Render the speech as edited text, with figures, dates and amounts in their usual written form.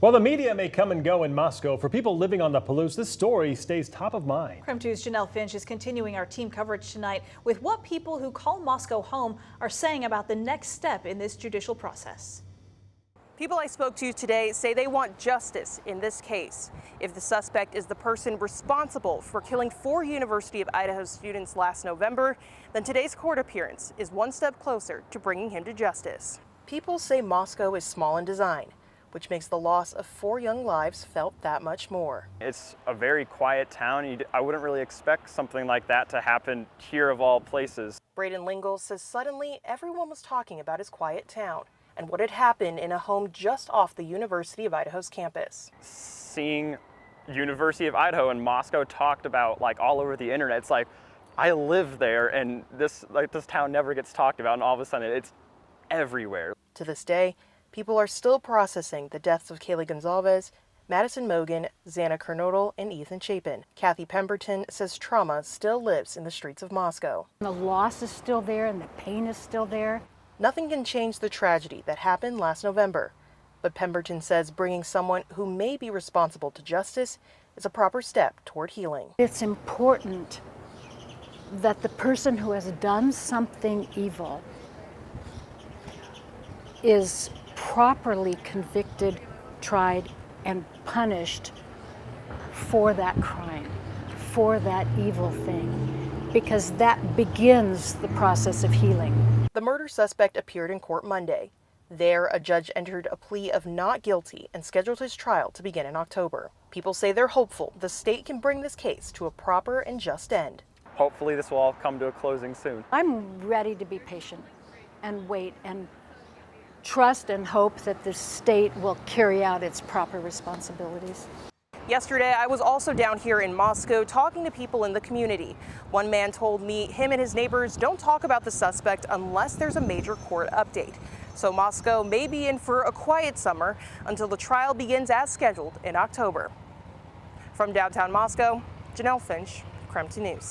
While the media may come and go in Moscow, for people living on the Palouse, this story stays top of mind. KREM 2's Janelle Finch is continuing our team coverage tonight with what people who call Moscow home are saying about the next step in this judicial process. People I spoke to today say they want justice in this case. If the suspect is the person responsible for killing 4 University of Idaho students last November, then today's court appearance is one step closer to bringing him to justice. People say Moscow is small in design, which makes the loss of 4 young lives felt that much more. It's a very quiet town. I wouldn't really expect something like that to happen here of all places. Braden Lingle says suddenly everyone was talking about his quiet town and what had happened in a home just off the University of Idaho's campus. Seeing University of Idaho and Moscow talked about like all over the internet, it's like I live there and this town never gets talked about, and all of a sudden it's everywhere. To this day, people are still processing the deaths of Kaylee Gonzalez, Madison Mogan, Xana Kernodle, and Ethan Chapin. Kathy Pemberton says trauma still lives in the streets of Moscow. The loss is still there and the pain is still there. Nothing can change the tragedy that happened last November, but Pemberton says bringing someone who may be responsible to justice is a proper step toward healing. It's important that the person who has done something evil is properly convicted, tried, and punished for that crime, for that evil thing, because that begins the process of healing. The murder suspect appeared in court Monday. There, a judge entered a plea of not guilty and scheduled his trial to begin in October. People say they're hopeful the state can bring this case to a proper and just end. Hopefully this will all come to a closing soon. I'm ready to be patient and wait and trust and hope that the state will carry out its proper responsibilities. Yesterday, I was also down here in Moscow talking to people in the community. One man told me him and his neighbors don't talk about the suspect unless there's a major court update. So Moscow may be in for a quiet summer until the trial begins as scheduled in October. From downtown Moscow, Janelle Finch, KREM 2 News.